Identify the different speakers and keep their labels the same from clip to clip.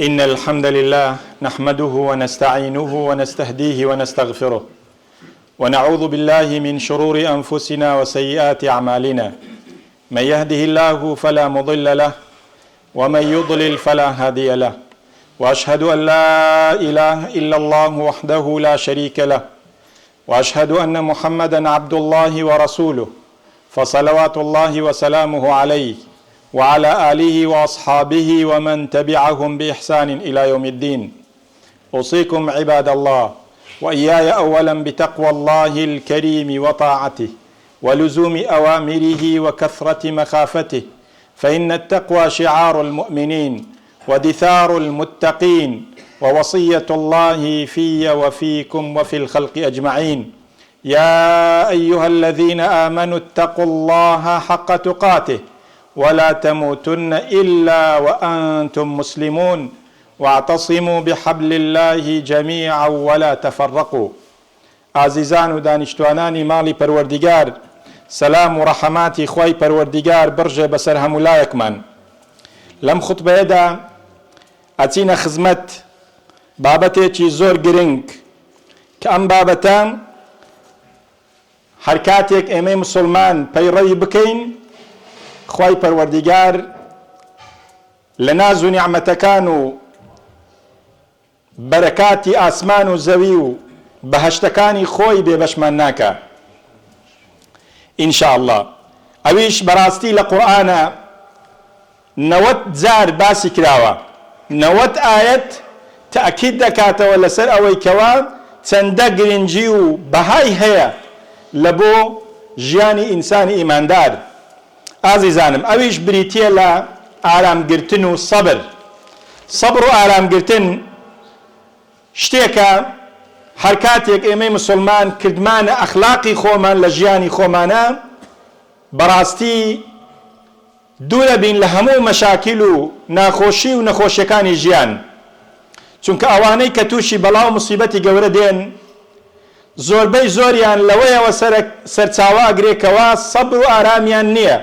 Speaker 1: إن الحمد لله نحمده ونستعينه ونستهديه ونستغفره ونعوذ بالله من شرور أنفسنا وسيئات أعمالنا من يهده الله فلا مضل له ومن يضلل فلا هادي له وأشهد أن لا إله إلا الله وحده لا شريك له وأشهد أن محمدا عبد الله ورسوله فصلوات الله وسلامه عليه وعلى آله وأصحابه ومن تبعهم بإحسان إلى يوم الدين. أوصيكم عباد الله وإياي أولا بتقوى الله الكريم وطاعته ولزوم أوامره وكثرة مخافته، فإن التقوى شعار المؤمنين ودثار المتقين ووصية الله في وفيكم وفي الخلق أجمعين. يا أيها الذين آمنوا اتقوا الله حق تقاته ولا تموتن إلا وأنتم مسلمون واعتصموا بحبل الله جميعا ولا تفرقوا. عزیزان و دانیشتوانانی ماڵی پەروەردیگار، سەلام و ڕەحەماتی خوای پەروەردیگار بڕژێ بەسەر هەموو لایەکمان. لەم خوتبەیەدا ئەچینە خزمەت بابەتێکی زۆر گرنگ کە ئەم بابەتە هەر کاتێک ئێمەی موسڵمان پەیڕەوی بکەین، خوای پەروەردیگار لە ناز و نیعمەتەکان و بەرەکاتی ئاسمان و زەوی و بەهەشتەکانی خۆی بێبەشمان ناکە ئینشاء الله. ئەویش بەڕاستی لە قورئانە 90 جار باسی کراوە، 90 ئاەت تەئکید دەکاتەوە لەسەر ئەوەی کەوا چەندە گرنگی و بەهای هەیە لە بۆ ژیانی ئینسانی ئیماندار. ئازیزانم، ئەویش بریتیە لە ئارامگرتن و سەبر. سەبر و ئارامگرتن شتێکە هەر کاتێک ئێمەی موسڵمان کردمانە ئەخلاقی خۆمان لە ژیانی خۆمانە، بەڕاستی دوورە بین لە هەموو مەشاکیل و ناخۆشی و نەخۆشیەکانی ژیان. چونکە ئەوانەی کە تووشی بەڵاو و موسیبەتی گەورە دێن، زۆربەی زۆریان لەوەیەوە سەرچاوە ئەگرێکەوە سەبر و ئارامیان نییە.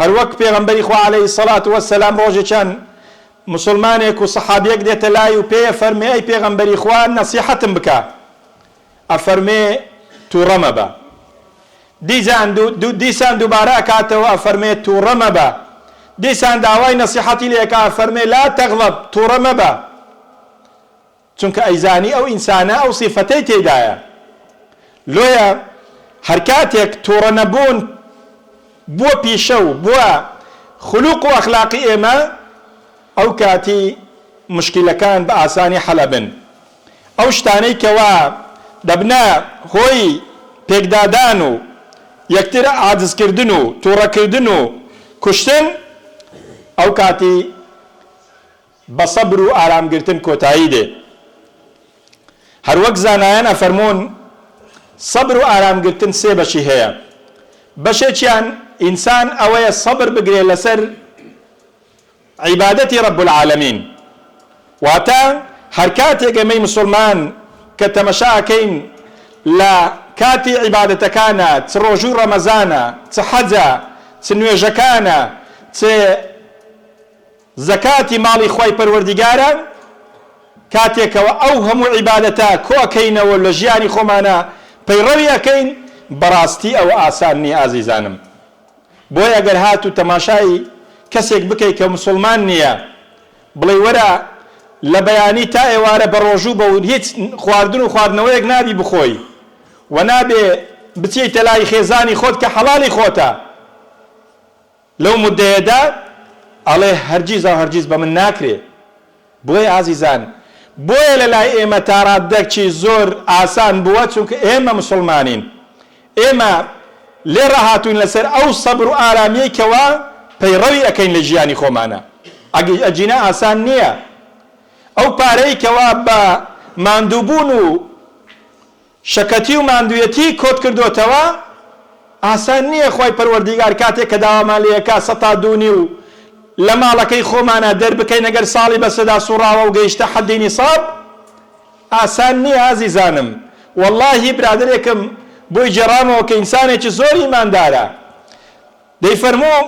Speaker 1: هەروەک پێغەمبەری خوا عەلەیهی سەڵات وەسەلام ڕۆژێکیان مسلمانێک و سەحابیەک دێتە لای و پێیە فەرمێ ئەی پێغەمبەری خوا نەسیحەتم بکە. ئەفەرمێ تووڕە مەبە. دیسان دووبارە ئەکاتەوە ئەفەرمێ تووڕە مەبە. دیسان داوای نەسیحەتی لێکا ئەفەرمێ لا تەغڵەب، تووڕە مەبە. چونکە ئەیزانی ئەو ئینسانە ئەو سیفەتەی تێدایە. لۆیە هەر کاتێک تووڕە نەبوون بووە پیشە و بووە خولوق و ئەخلاقی ئێمە، ئەو کاتی مشکلەکان بە ئاسانی حەلەبن. ئەو شتانەی کەوا دەبنە هۆی پێکدادان و یەکتر عاجزکردن و تووڕەکردن و کوشتن، ئەو کاتی بە سەبر و ئارامگرتن کۆتایی دێ. هەروەک زانایان ئەفەرمون سەبر و ئارامگرتن سێ بەشی هەیە. بەشێکیان ئینسان ئەوەیە سەبر بگرێ لەسەر عیبادەتی رب العالمین، واتە هەر کاتێک ئێمەی موسڵمان کە تەمەشاکەین لە کاتی عیبادەتەکانە، چ ڕۆژوو ڕەمەزانە، چ حەجە، چ نوێژەکانە، چ زەکاتی ماڵی خوای پەروەردیگارە، کاتێکەوە ئەو هەموو عیبادەتە کۆکەینەوە لە ژیانی خۆمانە پەیڕەوی ئەکەین، بەڕاستی ئەوە ئاسان نییە ئازیزانم. بۆیە ئەگەر هات و تەماشای کەسێک بکەی کە مسڵمان نییە، بڵێ وەرە لە بەیانی تا ئێوارە بە ڕۆژوو بە هیچ خواردن و خواردنەوەیەک نابی بخۆی و نابێ بچیتە لای خێزانی خۆت کە حەڵاڵی خۆتە، لەو مودەیەدا ئەڵێ هەرگیز و هەرگیز بە من ناکرێ. بۆیە ئازیزان، بۆیە لە لای ئێمە تا ڕاددەکچی زۆر ئاسان بووە، چونکە ئێمە مسڵمانین. ئێمە لێ ڕاهاتوین لەسەر ئەو سەبر و ئارامیەی کەوا پەیڕەوی ئەکەین لە ژیانی خۆمانە. ئەجینە ئاسان نییە. ئەو پارەی کەوا بە ماندووبوون و شەکەتی و ماندوویەتی کۆت کردوتەوە، ئاسان نییە خوای پەروەردیگار کاتێک کە داوامان لێیەکا 102 و لە ماڵەکەی خۆمانە دەربکەین ئەگەر ساڵی بەسەدا سوڕاوە و گەیشتە حەدی نیساب، ئاسان نییە ئازیزانم. وەڵڵاهی برادرێکم بۆی جێڕامەوە کە ئینسانێکی زۆر ئیماندارە، دەیفەرموو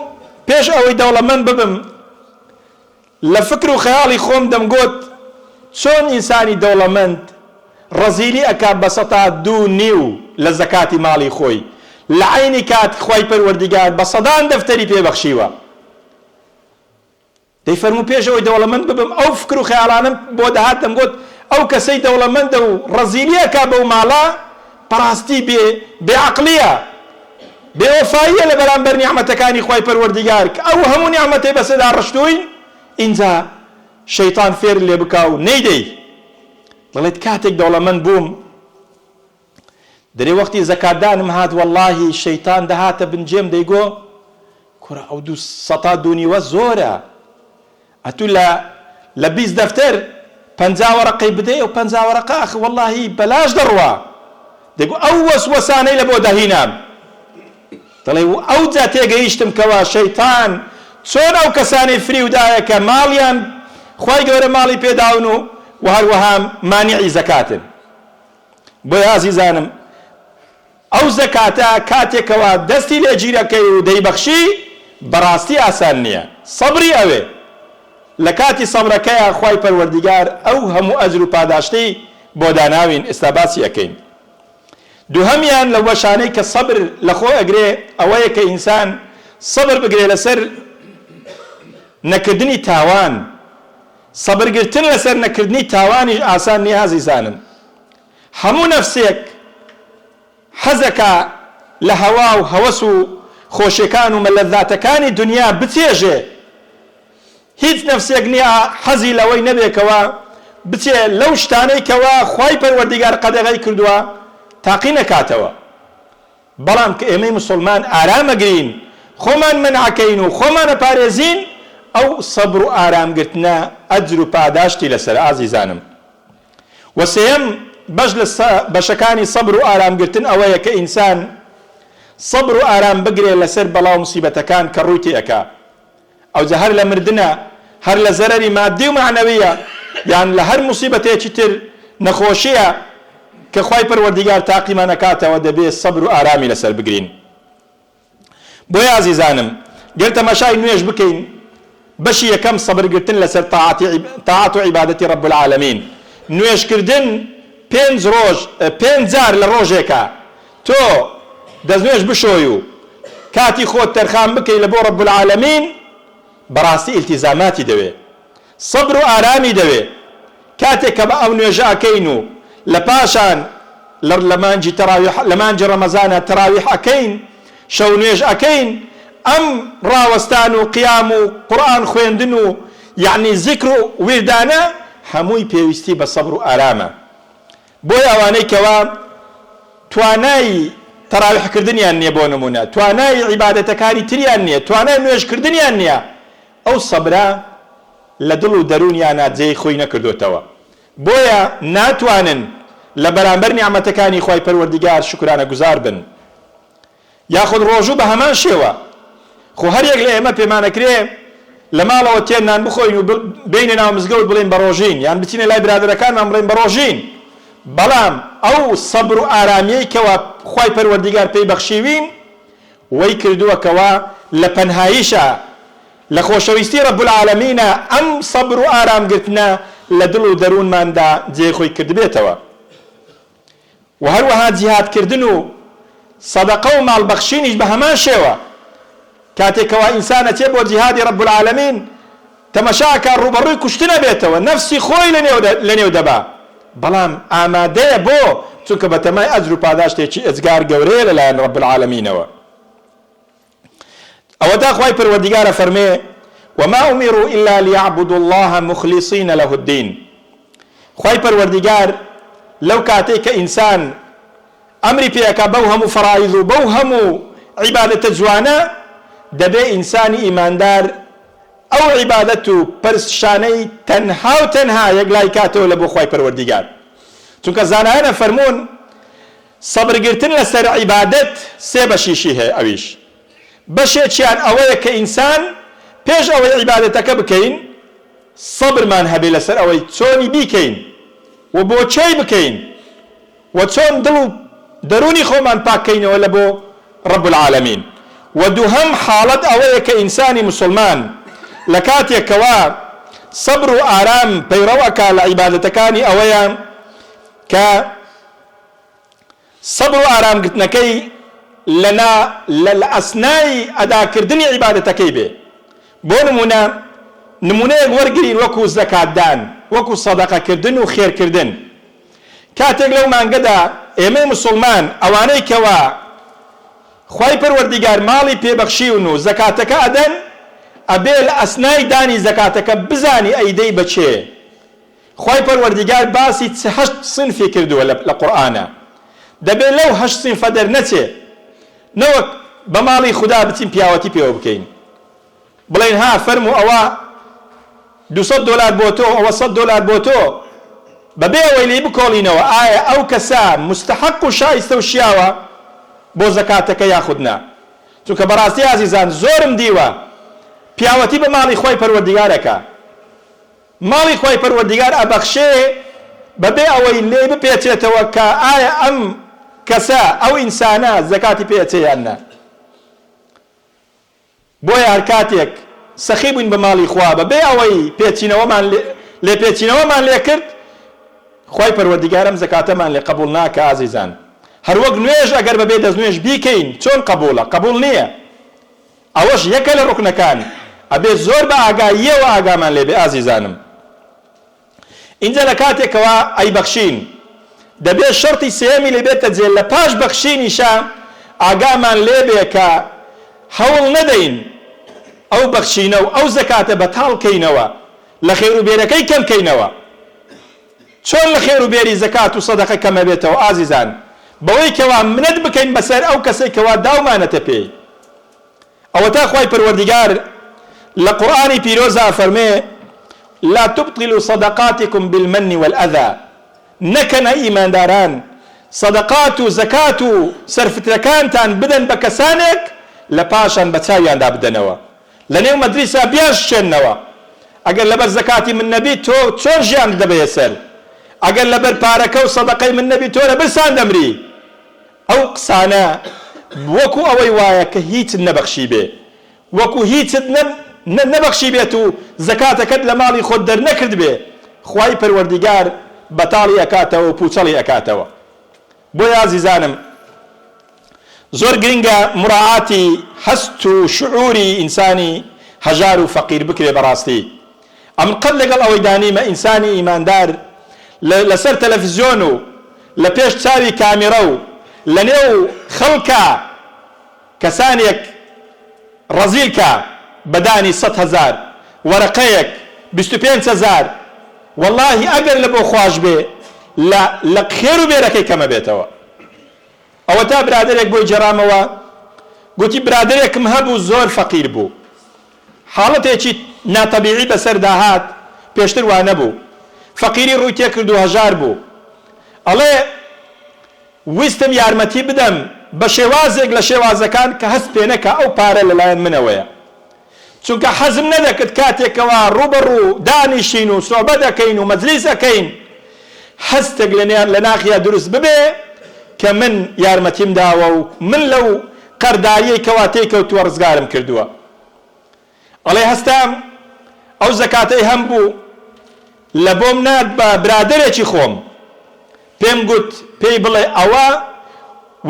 Speaker 1: پێش ئەوەی دەوڵەمەند ببم لفكر وخيالي خوم دمقوت شون إنساني دولمند رزيلي أكا بسطا دو نيو لزكاة مالي خوي لعيني كات خوي پروردگار بصدان دفتري پي بخشيوا دي فرمو بيجو دولمند ببم أو فكر وخيالانم بود هاتم قوت أو كسي دولمند رزيلي أكا بو مالا براستي بعقلية بوفاية لبرانبر نعمتكاني خوي پروردگار أو همو نعمتي بس دا رشتوين إنجا شيطان فير اللي بكاو نيدي ضليت كاتك دولمند بوم دري وقتي زكاة دانم هاد والله الشيطان دهات بنجيم ديقو كرة أو دو سطا دوني وزورة أتولا لبيز دفتر پنجا ورقي بدي و پنجا ورقة أخ والله بلاش دروا ديقو أو وسوساني لبو دهينام طلعوا أو جاتي قيشتم كوا شيطان چۆن ئەو کەسانی فریودایە کە ماڵیان خوای گەورە ماڵی پێداون و هەروەها مانیعی زەکاتن بۆیە ئازیزانم ئەو زەکاتە کاتێکەوە دەستی لێ گیرەکەی و دەیبەخشی بەڕاستی ئاسان نییە سەبری ئەوێ لە کاتی سەبرەکەیە خوای پەروەردیگار ئەو هەموو ئەجر و پاداشتەی بۆ داناوین ئێستا باسی ئەکەین دووهەمیان لە وەشانەی کە سەبر لەخۆ ئەگرێ ئەوەیە کە ئینسان سەبر بگرێ لەسەر نەکردنی تاوان سەبرگرتن لەسەر نەکردنی تاوانی ئاسان نییە ئازیزانم هەموو نەفسێک حەزەکە لە هەوا و هەوەس و خۆشیەکان و مەلەذاتەکانی دنیا بچێژێ هیچ نەفسێک نییە حەزی لەوەی نەبێکەوە بچێ لەو شتانەی کەوە خوای پەروەردیگار قەدەغەی کردووە تاقی نەکاتەوە بەڵام کە ئێمەی موسڵمان ئارامەگرین خۆمان منعەکەین و خۆمانە پارێزین ئەو سەبر و ئارامگرتنە ئەجر و پاداشتی لەسەر ئازیزانم وەسێەم بەش لە بەشەکانی سەبر و ئارامگرتن ئەوەیە کە ئینسان سەبر و ئارام بگرێ لەسەر بەڵاو موسیبەتەکان کە ڕووی تێئەکا ئەوجا هەر لە مردنە هەر لە زەرەری مادی و معنەویە یان لە هەر موسیبەتێکی تر نەخۆشیە کە خوای پەروەردیگار تاقیمان ئەکاتەوە دەبێت سەبر و ئارامی لەسەر بگرین بۆیە ئازیزانم گەر تەماشای نوێژ بکەین بەشی یەکەم سەبرگرتن لەسەر تاعات و عیبادەتی رب العالمین نوێژکردن پێنج جار لە ڕۆژێکە تۆ دەستنوێژ بشۆی و کاتی خۆت تەرخان بکەی لە بۆ رب العالمین بەڕاستی ئیلتیزاماتی دەوێ سەبر و ئارامی دەوێ کاتێک کە بە ئەو نوێژە ئەکەین و لە پاشان لە مانجی ڕەمەزانە تەراویح ئەکەین شەو نوێژ ئەکەین ئەم ڕاوەستان و قیام و قورئان خوێندن و یعنی زیکر و ویردانە هەمووی پێویستی بە سەبر و ئارامە بۆی ئەوانەی کەوا توانای تەراویحکردنیان نییە بۆ نمونە توانای عیبادەتەکانی تریان نییە توانای نوێژکردنیان نییە ئەو سەبرە لە دڵ و دەرونیانە جێی خۆی نەکردوتەوە بۆیە ناتوانن لە بەرامبەر نیعمەتەکانی خوای پەروەردیگار شکرانە گوزار بن یاخود ڕۆژوو بە هەمان شێوە خۆ هەر یەک لە ئێمە پێمانەکرێ لە ماڵەوە تێنان بخۆین و بینە ناو مزگەوت بڵێن بە ڕۆژین یان بچینە لای برادەرەکانمان بڵێن بە ڕۆژین بەڵام ئەو سەبر و ئارامیەی کەوە خوای پەروەردیگار پێی بەخشیوین وەی کردووەکەوە لە پەنهاییشە لە خۆشەویستی رب العالمینە ئەم سەبر و ئارامگرتنە لە دڵ و دەروونماندا جێ خۆی کردبێتەوە و هەروەها جیهادکردن و سەدەقە و ماڵبەخشینیش بە هەمان شێوە کاتێکەوە ئینسانە چێ بۆ جیهادی رب العالمین تەمەشاکە ڕوبەڕووی کوشتنە بێتەوە نەفسی خۆی لەنێو دەبا بەڵام ئامادەیە بۆ چونکە بەتەمای ئەجر و پاداشتێکی ئەجگار گەورەیە لەلایەن رب العالمینەوە ئەوە تا خوای پەروەردیگارە فەرمێ وما أمروا إلا ليعبدوا الله مخلصين له الدين خوای پەروەردیگار لەو کاتێک کە ئینسان ئەمری پێەکە بەو هەموو فەرائیض و بەو هەموو عیبادەتە جوانە دەبێ ئینسانی ئیماندار ئەو عیبادەت و پەرستشانەی تەنها و تەنها یەکلای کاتەوە لە بۆ خوای پەروەردیگار چونکە زانایانە فەرموون سەبرگرتن لەسەر عیبادەت سێ بەشیشی هەیە ئەویش بەشێکیان ئەوەیە کە ئینسان پێش ئەوەی عیبادەتەکە بکەین سەبرمان هەبێ لەسەر ئەوەی چۆنی بیکەین و بۆ چێی بکەین و چۆن دڵ و دەرونی خۆمان پاکەینەوە لە بۆ رب العالمین و دووهەم حاڵەت ئەوەیە کە ئینسانی موسڵمان لە کاتێکەوە صبر و ئارام پەیڕەوەکە لە عیبادەتەکانی ئەوەیە کە صبر و ئارامگرتنەکەی لە ئەسنای ئەداکردنی عیبادەتەکەی بێ. بۆ نمونەیەک وەرگرین وەکو زەکاتدان، وەکو سەدەقەکردن و خێرکردن. کاتێک لەو مانگەدا ئێمەی موسڵمان ئەوانەی کەوا خوای پەروەردیگار ماڵی پێبەخشیون و زەکاتەکە ئەدەن، ئەبێ لە ئەسنای دانی زەکاتەکە بزانی ئەیدەی بەچێ. خوای پەروەردیگار باسی 8 سنفی کردووە لە قورئانە، دەبێت لەو 8 سنفە دەرنەچێ، نەوەک بە ماڵی خوددا بچین پیاوەتی پێوە بکەین، بڵێن ها فەرموو ئەوە $200 بۆ تۆ، ئەوە $100 بۆ تۆ، بەبێ ئەوەی لێ بکۆڵینەوە ئایا ئەو کەسە مستحق و شایستە و شیاوە بۆ زەکاتەکە یاخود نا. چونکە بەڕاستی عزیزان زۆرم دیوە پیاوەتی بە ماڵی خۆی پەروەردیگارەکە، ماڵی خۆی پەروەردیگار ئەبەخشێ بەبێ ئەوەی لێ بپێچێتەوە کە ئایا ئەم کەسە ئەو ئینسانە زەکاتی پێچێ یان نا. بۆیە هەر کاتێک سەخی بووین بە ماڵی خوا بەبێ ئەوەی پێچینەوەمان لێ کرد، خوای پەروەردیگارم زەکاتەمان لێ قبول ناکە ئازیزان. هەر وەک نوێژ ئەگەر بەبێ دەستنوێژ بیکەین چۆن قبولە؟ قبول نییە. ئەوەش یەکە لە ڕوکنەکان، ئەبێ زۆر بە ئاگاییەوە ئاگامان لێ بێ ئازیزانم. اینجا لە کاتێکەوە ئەیبەخشین دەبێت شەرتی سێمی لێ بێتە جێ، لە پاش بەخشینیشە ئاگامان لێ بێ کە هەوڵ نەدەین ئەو بەخشینە و ئەو زەکاتە بەتاڵکەینەوە، لە خێروبێرەکەی کەمکەینەوە. چۆن لە خێروبێری زەکات و سەدەقە کەمە بێتەوە ئازیزان؟ بەوەی کەوا منەت بکەین بەسەر ئەو کەسەی کەوا داومانەتە پێی. ئەوە تا خوای پەروەردیگار لە قورئانی پیرۆزا فەرمێ لا تبطلوا صدقاتكم بالمن والأذى، نەکەنە ئیمانداران سەدەقات و زەکات و سەرفترەکانتان بدەن بە کەسانێک لە پاشان بە چاویاندا بدەنەوە، لە نێو مەدرسە بیاشێنەوە. ئەگەر لەبەر زەکاتی من نەبی تۆ چۆن ژیان دەبێ سەر؟ ئەگەر لەبەر پارەکە و سەدەقەی من نەبی تۆ لە برسان دەمری. ئەو قسانە وەکو ئەوەی وایە کە هیچت نەبەخشی بێ، وەکو هیچت نەبەخشی بێت و زەکاتەکەت لە ماڵی خۆت دەرنەکرد بێ، خوای پەروەردیگار بەتاڵی ئەکاتەوە و پوچەڵی ئەکاتەوە. بۆیە عزیزانم زۆر گرنگە مراعاتی هەست و شعوری ئینسانی هەژار و فەقیر بکرێ. بەڕاستی ئەم قەت لەگەڵ ئەوەی دانیمە ئینسانی ئیماندار لەسەر تەلەڤیزیۆن و لە پێش چاوی کامیرە و لە نێو خەڵکە کەسانێک ڕەزیلکە بەدانی 100,000 وەرەقەیەک 25,000 واللهی ئەگەر لە بۆ خوش بێ لە خێر و بێرەکەی کەمە بێتەوە. ئەوە تا برادێک بۆی جەرامەوە گوتی برادێکم هەبوو زۆر فەقیر بوو، حاڵەتێکی ناتەبیعی بەسەر داهات، پێشتر وا نەبوو، فەقیری ڕووی تێ کرد و هەژار بوو. ئەڵێ ویستم یارمەتی بدەم بە شێوازێک لە شێوازەکان کە هەست پێ نەکە ئەو پارە لەلایەن منەوەیە، چونکە حەزم نەدەکرد کاتێکەوە ڕوبەڕوو دانیشین و سۆبە دەکەین و مەجلیس دەکەین هەستێک لە ناخیا دروست ببێ کە من یارمەتیم داوە و من لەو قەرداریەی کەواتەی کەوتووە ڕزگارم کردووە. ئەڵێ هەستام ئەو زەکاتەی هەم بوو لە بۆم نات بە برادێکی خۆم، پێم گوت پێی بڵێ ئەوە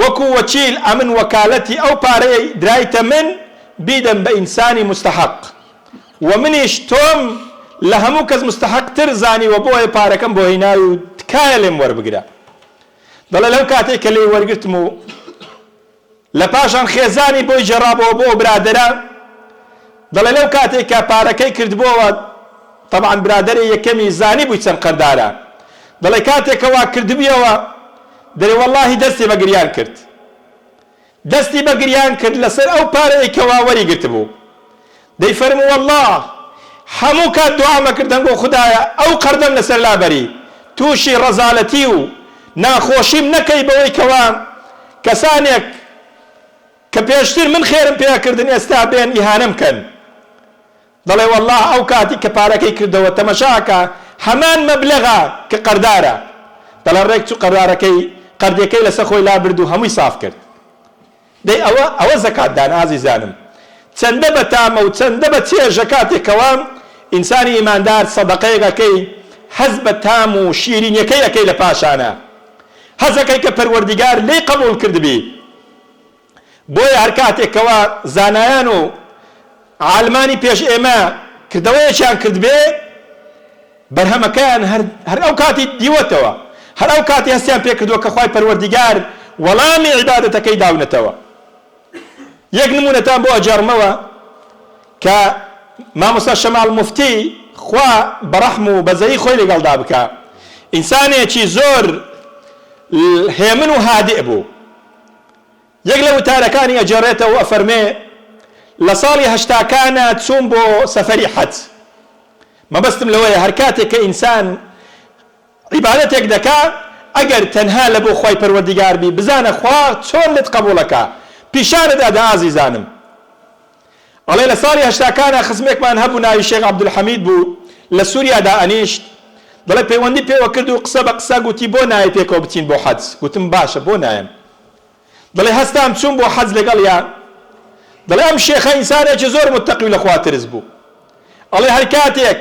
Speaker 1: وەکو وەکیل ئەمن وەکالەتی ئەو پارەی درایتە من بیدەم بە ئینسانی مستحق، و منیش تۆم لە هەموو کەس مستحق تر زانی و بۆیە پارەکەم بۆ هێناوی و تکایە لێم وەربگرە. دەڵێ لەو کاتێک کە لێی وەرگرتم و لە پاشان خێزانی بۆی جێڕابەوە بۆ برادەرە، دەڵێ لەو کاتێک کە پارەکەی کردبووەوە طبعا برادەرە یەکەمی زانی بووی چەند قەردارە، دەڵێ کاتێکەوە کردبیەوە دەڵێ وەڵڵاهی دەستی بە گریان کرد، دەستی بە گریان کرد لەسەر ئەو پارەی کەوا وەری گرتبوو. دەی فەرموو وەڵڵاه هەموو کات دوعامە کردن بۆ خودایە ئەو قەردەم لەسەر لابەری تووشی ڕەزالەتی و ناخۆشیم نەکەی بەوەی کەوا کەسانێک کە پێشتر من خێرم پێکردن ئێستا بێن ئیهانەم کەن. دەڵێ وەڵڵاه ئەو کاتی کە پارەکەی کردەوە تەمەشاکە هەمان مەبلەغە کە قەردارە، دەڵێ ڕێک چوو قەردەکەی لەسەر خۆی لابرد و هەمووی صاف کرد. دەی ئەوە زەکاتدان ئازیزانم، چەندە بە تامە و چەندە بە چێژە کاتێکەوە ئینسانی ئیماندار سەدەقەیەکەکەی حەز بە تام و شیرینیەکەی ئەەکەی لە پاشانە، حەزەکەی کە پەروەردیگار لێی قبول کردبی. بۆیە هەر کاتێکەوە زانایان و عالمانی پێش ئێمە کردەوەیەکیان کردبێ، بەرهەمەکەیان هەر ئەو کاتی دیوەتەوە، هەر ئەو کاتی هەستیان پێ کردووە کە خوای پەروەردیگار وەڵامی عیبادەتەکەی داونەتەوە. یەک نمونەتان بۆ ئەجارمەوە کە مامۆستا شەماڵ موفتی خوا بەڕەحم و بەزەیی خۆی لەگەڵدا بکە، ئینسانێکی زۆر هێمن و هادئ بوو. یەک لە وتارەکانی ئەجێڕێتەوە و ئەفەرمێ لە ساڵی هەشتاکانە چوون بۆ سەفەری حەج. مەبەستم لەوەیە هەر کاتێک کە ئینسان عیبادەتێک دەکا ئەگەر تەنها لە بۆ خوای پەروەردیگار بی بزانە خوا چۆن لێت قبوڵەکە، پیشانت ئەدا ئازیزانم. ئەڵێ لە ساڵی هەشتاکانە خزمێکمان هەبوو ناوی شێخ عەبدولحەمید بوو، لە سووریادا ئەنیشت. دەڵێ پەیوەندی پێوە کرد و قسە بە قسە گوتی بۆ نایە پێکەوە بچین بۆ حەج؟ گوتم باشە بۆ نایم. دەڵێ هەستام چوون بۆ حەج لەگەڵ یا. دەڵێ ئەم شێخە ئینسانێکی زۆر متەقی و لە خوا ترس بوو. ئەڵێ هەر کاتێک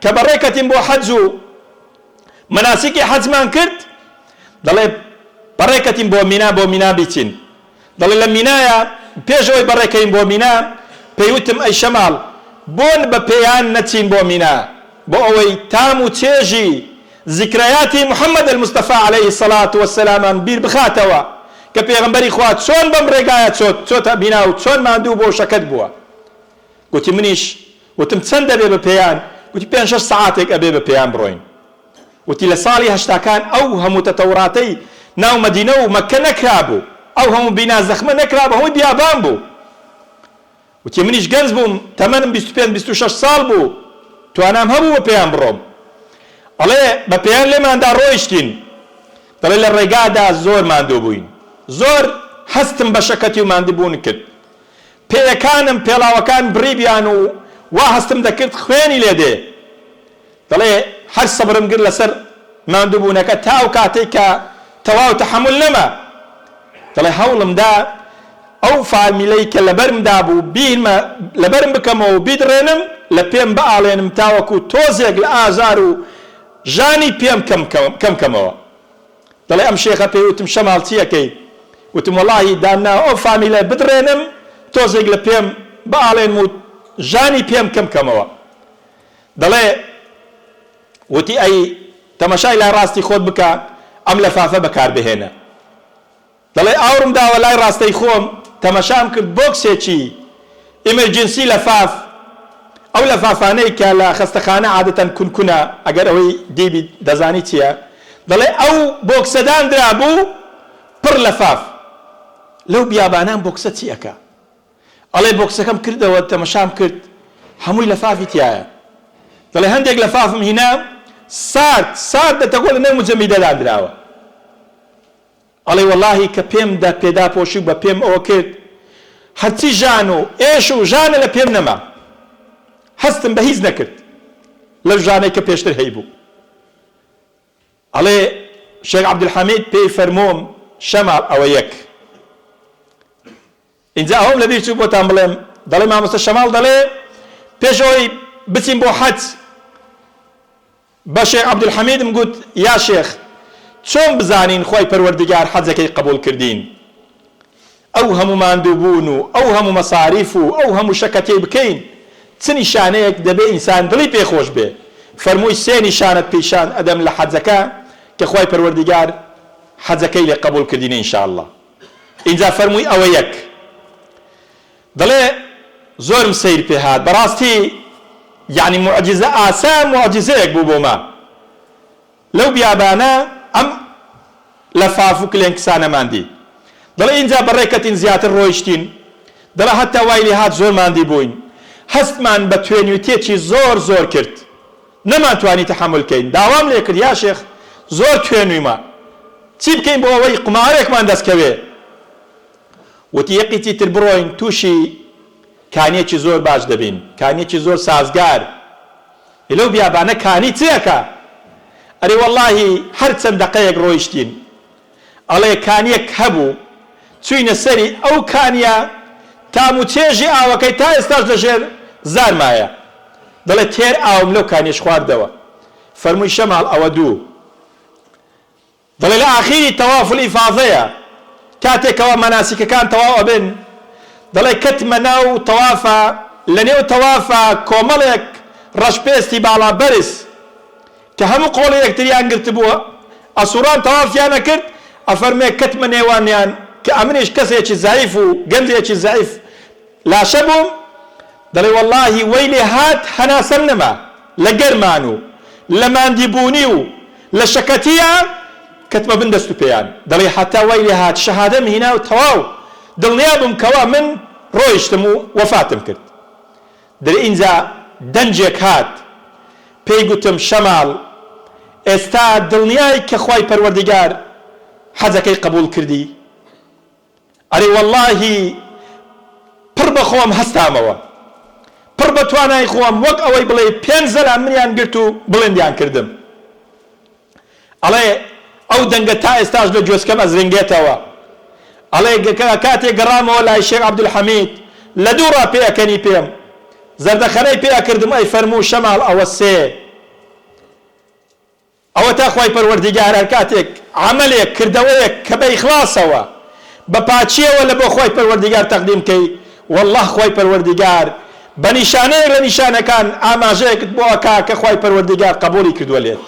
Speaker 1: کە بەڕێکەتیم بۆ حەج و مەناسیکی حەجمان کرد، دەڵێ بەڕێکەتیم بۆ مینا بیچین. دەڵێ لە مینایە پێشەوەی بەڕێکەین بۆ مینا پێیوتم ئەی شەماڵ بۆن بە پێیان نەچین بۆ مینا، بۆ ئەوەی تام و چێژی ذیکرەیاتی محەممەد المستەفا عەلەیهی سەڵات وەسەلامان بیر بخاتەوە کە پێغەمبەری خوا چۆن بەم ڕێگایە چۆتە بینا و چۆن ماندوو بۆ شەکەت بووە. گوتی منیش وتم چەند دەبێ بە پێیان؟ گوتی 5-6 ساعاتێک ئەبێ بە پێیان بڕۆین. وتی لە ساڵی هەشتاکان ئەو هەموو تەتەوراتەی ناو مەدینە و مەککە نەکرا بوو، ئەو هەموو بینا زەخمە نەکرا بە هەمووی بیابان بوو. وتی منیش گەنج بووم، تەمەنم 25-26 ساڵ بوو، توانام هەبوو بە پێیان بڕۆم. ئەڵێ بە پێیان لێماندا ڕۆیشتین. دەڵێ لە ڕێگادا زۆر ماندوو بووین، زۆر هەستم بە شەکەتی و ماندووبوون کرد. پێیەکانم پێڵاوەکان بڕیبیان و وا هەستم دەکرد خوێنی لێدێ. دەڵێ هەر سەبرم کرد لەسەر ماندووبوونەکە تا ئەو کاتێک کە تەواو تەحەمل نەما. دەڵێ هەوڵمدا ئەو فامیلەی کە لەبەرمدا بوو لەبەرم بکەمەوە و بیدڕێنم لە پێم بەئاڵێنم تاوەکو تۆزێک لە ئازار و ژانی پێم کەمکەمەوە. دەڵێ ئەم شێخە پێیوتم شەماڵ چیەکەی؟ وتم وەڵاهی دامنا ئەو فامیلە بدڕێنم تۆزێک لە پێم بەئاڵێنم و ژانی پێم کەمکەمەوە. دەڵێ وتی ئەی تەمەشای لای ڕاستی خۆت بکە، ئەم لەفافە بەکار بهێنە. دەڵێ ئاورم داوە لای ڕاستەی خۆم تەمەشام کرد بۆکسێکی ئیمەرجنسی لەفاف، ئەو لەفافانەی کە لە خەستەخانە عادەتەن کونکونە ئەگەر ئەوەی دیبی دەزانی چییە. دەڵێ ئەو بۆکسەدان درابوو پڕ لەفاف. لەو بیابانان بۆکسە چی ئەکا؟ ئەڵێ بۆکسەکەم کردەوە تەمەشام کرد هەمووی لەفافی تایە. دەڵێ هەندێک لەفافم هینا سارد دەتەگۆ لە نەر مجەمیدەدان دراوە. ئەڵێ وەڵاهی کە پێم پێدا پۆشی بە پێم ئەوە کرد هەرچی ژان و ئێش و ژانە لە پێم نەما، هەستم بە هیچ نەکرد لەو ژانەی کە پێشتر هەی بوو. ئەڵێ شێخ عەبدولحەمید پێی فەرمۆم شەماڵ ئەوە یەک. اینجا ئەوم لەبیر چوو بۆتان بڵێم. دەڵێ مامۆستا شەماڵ دەڵێ پێشەوەی بچین بۆ حەج بە شێخ عەبدولحەمیدم گوت یا شێخ چۆن بزانین خۆی پەروەردیگار حەجەکەی قبول کردین؟ ئەو هەموو ماندووبوون و ئەو هەموو مەساریف و ئەو هەموو شەکەتێ بکەین چ نیشانەیەک دەبێ ئینسان دڵی پێخۆش بێ؟ فەرمووی 3 نیشانەت پیشان ئەدەم لە حەجەکە کە خۆی پەروەردیگار حەجەکەی لێ قبول کردینە ئینشاءالله. اینجا فەرمووی ئەوە یەک. دەڵێ زۆرم سەیر پێ هات بەڕاستی، یعنی معجزە ئاسان معجزەیەک بوو بۆمە. لەو بیابانە ئەم لەفاف و کلێنکسانەماندی. دەڵێ اینجا بەڕێکەتین زیاتر ڕۆیشتین. دەڵێ هەتا وای لێ هات زۆر ماندی بووین، هەستمان بە توێنوتێکی زۆر کرد، نەمانتوانی تەحەمل بکەین. داوام لێ کرد یا شێخ زۆر توێنویمە، چی بکەین بۆ ئەوەی قمارێکمان دەستکەوێ؟ وتی یەقیتی تر بڕۆین تووشی کانیەکی زۆر باش دەبین، کانیەکی زۆر سازگار. لەو بیابانە کانی چیەکە؟ ئەرێ وەڵاهی هەر چەند دەقەیەک ڕۆیشتین. ئەڵێ کانیەک هەبوو چوینە سەری ئەو کانیە تام و چێژی ئاوەکەی تا ئێستاش لەژێر زارمایە. دەڵێ تێر ئاوم لەو کانێش خواردەوە فەرمووی شەماڵ ئەوە دوو دەڵێ لە ئاخیری تەواف الئیفاضەیە کاتێکەوە مەناسیکەکان تەواو ئەبن دەڵێ کەتمە ناو تەوافە لە نێو تەوافە کۆمەڵێک ڕەشپێستی باڵا بەرز کە هەموو قۆڵی یەکتریان گرت بووە ئەسووران تەوافیان نەکرد ئەفەرمێ کەتمە نێوانیان کە ئەمنیش کەسێکی زایف و گەنجێکی زایف لاشە بووم دەڵێ وەڵڵاهی وەی لێ هات هەناسەم نەما لە گەرمان و لە ماندیبوونی و لە شەکەتیە کەتمە بندەست و پێیان دەڵێ حتا وەی لێ هات شەهادەم هینا و تەواو دڵنیا بووم کەوا من ڕۆیشتم و وەفاتم کرد دەڵێ ئینجا دەنجێک هات پێی گوتم شەماڵ ئێستا دڵنیای کە خوای پەروەردیگار حەزەکەی قبول کردی ئەرێ وەڵڵاهی پڕ بە خۆم هەستامەوە پڕ بە توانای خۆم وەک ئەوەی بڵێ 5 زەلا منیان گرت و بڵندیان کردم ئەڵێ ئەو دەنگە تا ئێستاش لە جۆسکەم ئەزرنگێتەوە ئەڵێ کاتێک گەڕامەوە لای شێخ عەبدولحەمید لە دووڕا پێەکەنی پێم زەردەخەنەی پێکردم ئەی فەرموو شەماڵ ئەوە سێ ئەوە تا خوای پەروەردیگار هەر کاتێک عەمەلێک کردەوەیەک کە بە ئیخلاسەوە بە پاچیەوە لە بۆ خوای پەروەردیگار تەقدیم کەی والله خوای پەروەردیگار بە نیشانەیەک لە نیشانەکان ئاماژەیەکت بۆ ئەکا کە خوای پەروەردیگار قبولی کردووە لێت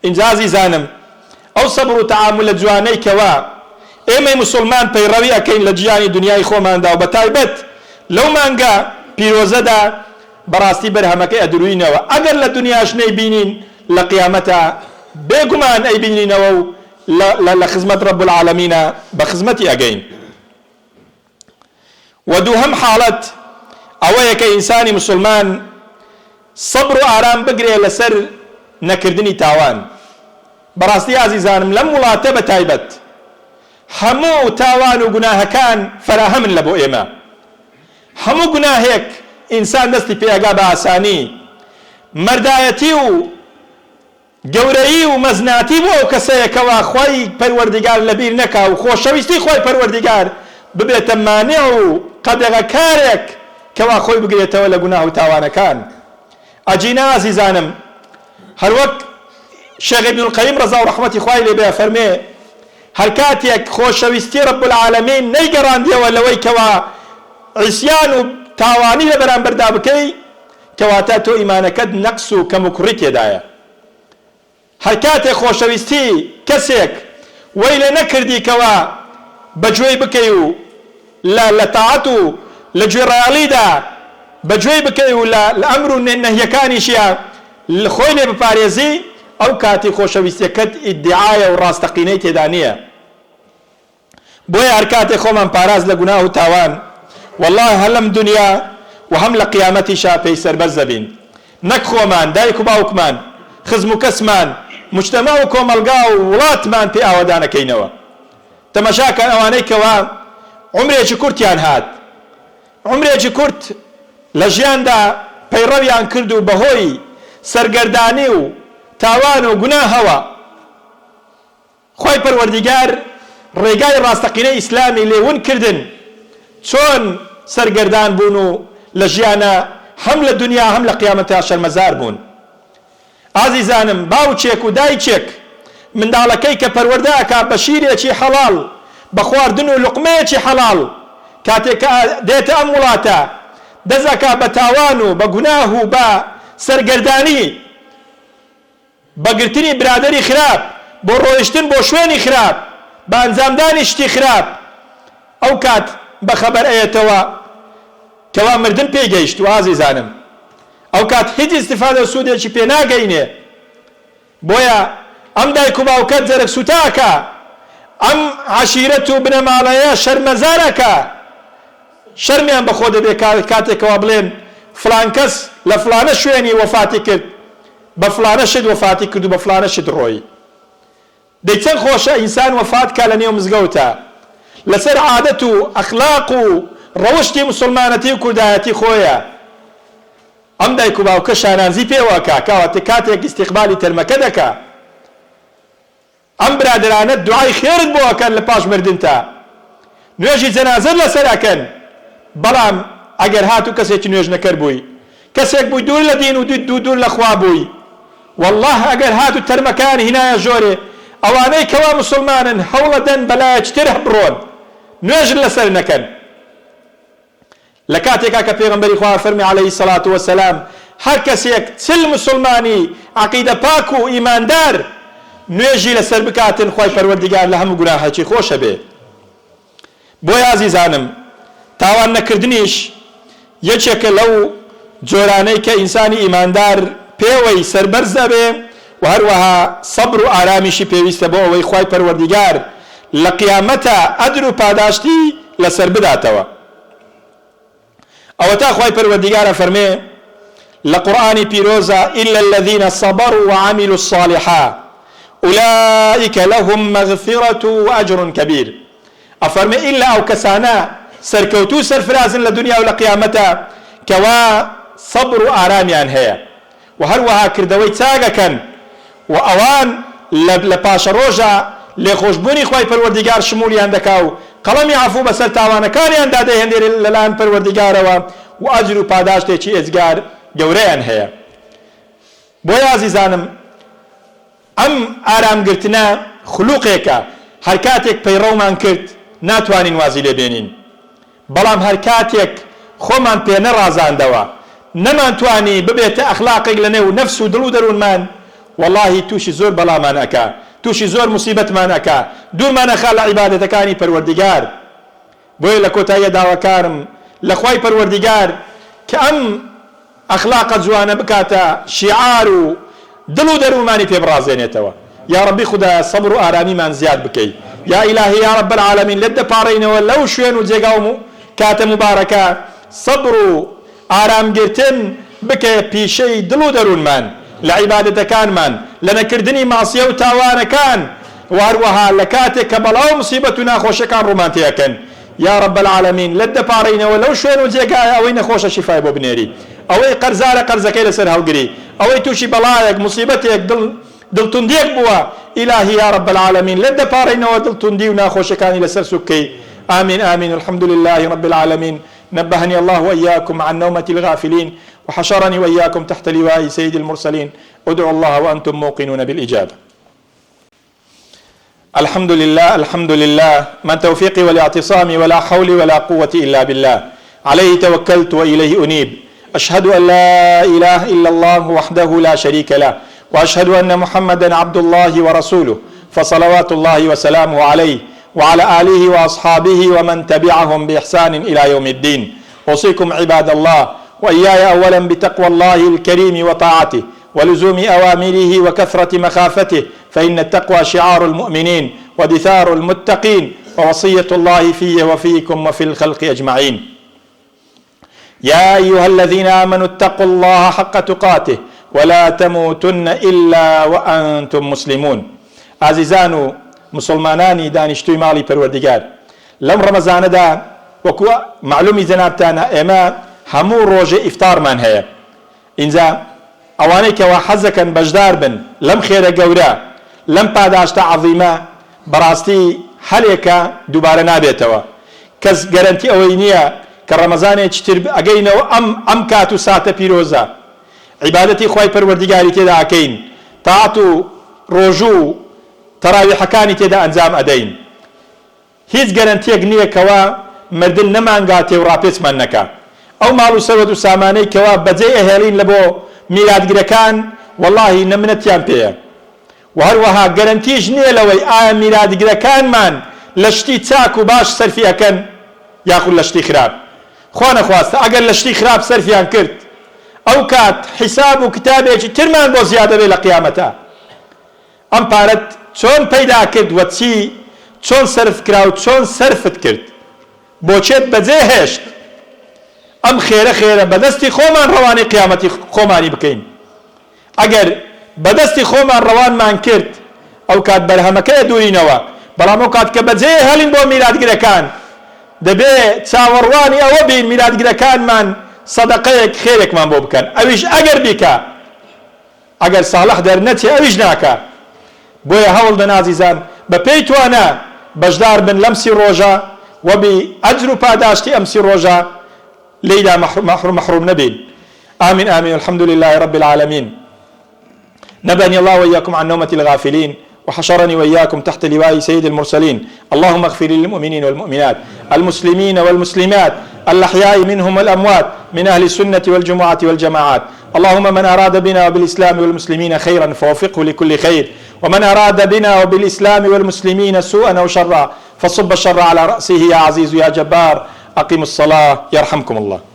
Speaker 1: ئینجا عەزیزانم ئەو سەبر و تەعامل لە جوانەی کەوا ئێمەی موسڵمان پەیڕەوی ئەکەین لە جیانی دنیای خۆماندا و بەتایبەت لەو مانگە پیرۆزەدا بەڕاستی بەرهەمەکەی ئەدروینەوە ئەگەر لە دنیاش نەیبینین لە قیامەتە بێگومان ئەیبینینەوە و لە خزمەت رب العالمینە بە خزمەتی ئەگەین و دووهەم حاڵەت ئەوەیە کە ئینسانی موسڵمان سەبر و ئارام بگرێ لەسەر نەکردنی تاوان بەڕاستی عەزیزانم لەم وڵاتە بەتایبەت هەموو تاوان و گوناهەکان فەراهەمن لە بۆ ئێمە هەموو گوناهێک ئینسان دەستی پێگا بە ئاسانی مەردایەتی و گەورەیی و مەزناتی بۆ ئەو کەسەیەکەوە خوای پەروەردیگار لەبیر نەکا و خۆشەویستی خوای پەروەردیگار ببێتە مانع و قەدەغەکارێک کەوا خۆی بگرێتەوە لە گوناه و تاوانەکان ئەجینا عەزیزانم هەروەک شێخ ئیبن القەیم ڕەزا و ڕەحمەتی خوای لێ بێ فەرمێ هەر کاتێک خۆشەویستی رب العالمین نەیگەڕاندیەوە لەوەی کەوا عیسیان و تاوانی لە بەرامبەردا بکەی کەواتە تۆ ئیمانەکەت نەقس و کەم و کوڕی تێدایە هەر کاتێک خۆشەویستی کەسێک وەی لێ نەکردی کەوا بەگوێی بکەی و لە تاعەت و لە گوێڕایەڵیدا بەگوێی بکەی و لە ئەمر و نەهیەکانیشیە خۆی لێ بپارێزی ئەو کاتی خۆشەویستیەکەت ئیدعایە و ڕاستەقینەی تێدا نییە بۆیە هەر کاتێک خۆمان پاراز لە گوناه و تاوان والله هەر لەم دنیا و هەم لە قیامەتیشا پێی سەربەرز دەبین نەک خۆمان دایک و باوکمان خزم و کەسمان مجتەمە و کۆمەلگا و وڵاتمان پێی ئاوادانەکەینەوە تەمەشاکەن ئەوانەی کەوا عومرێکی کورتیان هات عومرێکی کورت لە ژیاندا پەیڕەویان کرد و بەهۆی سەرگەردانی و تاوان و گوناهەوە خوای پەروەردیگار ڕێگای ڕاستەقینەی ئیسلامی لێون کردن چۆن سەرگەردان بوون و لە ژیانە هەم لە دنیا هەم لە قیامەتە شەرمەزار بوون ئازیزانم باوچێک و دایکێک منداڵەکەی کە پەروەردەکە بە شیرێکی حەڵاڵ بە خواردن و لوقمەیەکی حەڵاڵ کاتێک دێتە ئەم وڵاتە دەزەکا بە تاوان و بە گوناه و بە سەرگەردانی بەگرتنی برادەری خراپ بۆ ڕۆیشتن بۆ شوێنی خراپ بە ئەنجامدانی شتی خراپ ئەو کات بەخەبەر ئەیەتەوە کەوا مردن پێی گەیشت و ئازیزانم ئەو کات هیچ ئیستیفادە و سوودێکی پێ ناگەینێ بۆیە ئەم دایک و باوکەت جەرەک سوتاکە ئەم عەشیرەت و بنەماڵەیە شەرمەزارەکە شەرمیان بەخۆ دەبێ کاتێکەوە بڵێن فلان کەس لە فلانە شوێنی وەفاتی کرد بە فلانە شت وەفاتی کرد و بە فلانە شت ڕۆی دەی چەند خۆشە ئینسان وەفات کا لە نێو مزگەوتە لەسەر عادەت و ئەخلاق و ڕەوشتی موسڵمانەتی و کوردایەتی خۆیە ئەم دایک و باوکە شانانزی پێوەکە کەواتە کاتێک ئیستیقبالی تەرمەکە دەکا ئەم برادرانە دوعای خێرت بۆ ئەکەن لە پاش مردنتە نوێژی جەنازەت لەسەر ئەکەن بەڵام ئەگەر هاتوو کەسێکی نوێژ نەکەر بووی کەسێک بووی دوور لە دین و دوور لە خوا بووی والله ئەگەر هات و تەرمەکان هینایە ژۆرێ ئەوانەی کەوا مسلمانن هەوڵە دەن بەلایەکتر بڕۆن نوێژن لەسەر نەکەن لە کاتێکا کە پێغەمبەری خوا فەرمی عەلەیهی سەڵات وەسەلام هەر کەسێک چل مسلمانی عەقیدە پاک و ئیماندار نوێژی لەسەر بکاتن خوای پەروەردیگار لە هەموو گوناهێکی خۆشە بێ بۆیە ئازیزانم تاوان نەکردنیش یەکێکە لەو جۆرانەی کە ئینسانی ئیماندار پێوەی سەربەرز دەبێ و هەروەها سەبر و ئارامیشی پێویستە بۆ ئەوەی خوای پەروەردیگار لە قیامەتە ئەجر و پاداشتی لەسەر بداتەوە ئەوە تا خوای پەروەردیگارە فەرمێ لە قورئانی پیرۆزە إلا الذين صبروا وعملوا الصالحات أولئك لهم مغفرة وأجر كبير أفرمي إلا أو كسانا سركوتو سرفرازن لدنيا ولا قيامتا كوا صبر آراميان هيا وهروها كردوي تاغا كان وأوان لباش روجا لخوشبوني خواي پروردگار شموليان دكاو قلمي عفو بسر تاوانا كانيان داده هندير للان پروردگار وأجر پاداشته چي ازگار جوريان هيا بويا عزيزانم ئەم ئارامگرتنە خولوقێکە هەر کاتێک پەیڕەومان کرد ناتوانین وازی لێ بێنین بەڵام هەر کاتێک خۆمان پێ نەڕازاندەوە نەمانتوانی ببێتە ئەخلاقێک لە نێو نەفس و دڵ و دەروونمان وەڵاهی تووشی زۆر بەڵامان ئەکا تووشی زۆر موسیبەتمان ئەکا دوورمان ئەخا لە عیبادەتەکانی پەروەردیگار بۆیە لە کۆتاییە داواکارم لە خوای پەروەردیگار کە ئەم ئەخلاقە جوانە بکاتە شیعار و دڵ و دەروونمانی پێ بڕازێنێتەوە یا ربی خدا سەبر و ئارامیمان زیاد بکەی یا ئیلاهی یا رب العالمین لێت دەپاڕێنەوە لەو شوێن و جێگا و کاتە مبارەکە سەبر و ئارامگرتن بکە پیشەی دڵ و دەروونمان لە عیبادەتەکانمان لە نەکردنی ماسیە و تاوانەکان و هەروەها لە کاتێک کە بەڵاو موسیبەت و ناخۆشەکان ڕوومان تێەکەن یا رب العالمین لێت دەپاڕێنەوە لەو شوێن و جێگایە ئەوەی نەخۆشە شیفای بۆ بنێری ئەوەی قەرزارە قەرزەکەی لەسەر هەڵگری ئەوەی تووشی بەڵایەک موسیبەتێک دڵتوندیەک بووە ئیلاهی یا رب العالمین لێت دەپاڕێنەوە دڵتوندی و ناخۆشەکانی لەسەر سوکەی آمين آمين الحمد لله رب العالمين نبهني الله وإياكم عن نومة الغافلين وحشرني وإياكم تحت لواء سيد المرسلين ادعوا الله وأنتم موقنون بالإجابة الحمد لله من توفيقي والاعتصامي ولا حول ولا قوة إلا بالله عليه توكلت وإليه أنيب أشهد أن لا إله إلا الله وحده لا شريك له وأشهد أن محمدا عبد الله ورسوله فصلوات الله وسلامه عليه وعلى آله وأصحابه ومن تبعهم بإحسان إلى يوم الدين أوصيكم عباد الله وإياي أولا بتقوى الله الكريم وطاعته ولزوم أوامره وكثرة مخافته فإن التقوى شعار المؤمنين ودثار المتقين ووصية الله في وفيكم وفي الخلق أجمعين يا أيها الذين آمنوا اتقوا الله حق تقاته ولا تموتن إلا وأنتم مسلمون عزيزان مسلمانانی دانیشتوی ماڵی پەروەردیگار لەم ڕەمەزانەدا وەکو معلومی جەنابتانە ئێمە هەموو ڕۆژێ ئیفتارمان هەیە ئینجا ئەوانەی کەوا حەزەکەن بەشدار بن لەم خێرە گەورە لەم پاداشتە عەظیمە بەڕاستی هەلێکە دووبارە نابێتەوە کەس گەرەنتی ئەوەی نییە کە ڕەمەزانێکی تر ئەگەینەوە ئەم کات و ساتە پیرۆزە عیبادەتی خوای پەروەردیگاری تێدا ئەکەین تاعەت و ڕۆژوو تەراویحەکانی تێدا ئەنجام ئەدەین هیچ گەرەنتیەک نییە کەوا مردن نەمانگاتێ و ڕاپێچمان نەکا ئەو ماڵ و سەرەت و سامانەی کەوا بەجێ ئەهێڵین لە بۆ میلادگرەکان وەڵاهی نەمنەتیان پێیە و هەروەها گەرەنتیش نییە لەوەی ئایا میلادگرەکانمان لە شتی چاک و باش سەرفی ئەکەن یاخود لە شتی خراپ خوا نەخواستە ئەگەر لە شتی خراپ سەرفیان کرد ئەو کات حیساب و کتابێکی ترمان بۆ زیادە بێ لە قیامەتە ئەم پارەت چۆن پەیدا کرد و چۆن سەرف کرا و چۆن سەرفت کرد بۆچێت بەجێ هێشت ئەم خێرە بەدەستی خۆمان ڕەوانی قیامەتی خۆمانی بکەین ئەگەر بەدەستی خۆمان ڕەوانمان کرد ئەو کات بەرهەمەکەیە دوورینەوە بەڵام ئەو کات کە بەجێ هەڵین بۆ میلادگرەکان دەبێ چاوەڕوانی ئەوە بین میلادگرەکانمان سەدەقەیەک خێرێکمان بۆ بکەن ئەویش ئەگەر بیکە ئەگەر ساڵح دەرنەچێ ئەویش ناکە بۆیە هەوڵ دەن عزیزان بە پێی توانە بەشدار بن لەم سی ڕۆژە و بی ئەجر و پاداشتی ئەم سی ڕۆژە لێیدا مەحروم نەبین آمين آمين. الحمد لله رب العالمين. نبأني الله وإياكم عن نومة الغافلين، وحشرني وإياكم تحت لواء سيد المرسلين. اللهم اغفر للمؤمنين والمؤمنات، المسلمين والمسلمات، الأحياء منهم والأموات، من أهل السنة والجماعة والجماعات. اللهم من أراد بنا وبالإسلام والمسلمين خيرا فوفقه لكل خير، ومن أراد بنا وبالإسلام والمسلمين سوءا أو شرا فصب الشر على رأسه يا عزيز يا جبار. أقيموا الصلاة يرحمكم الله.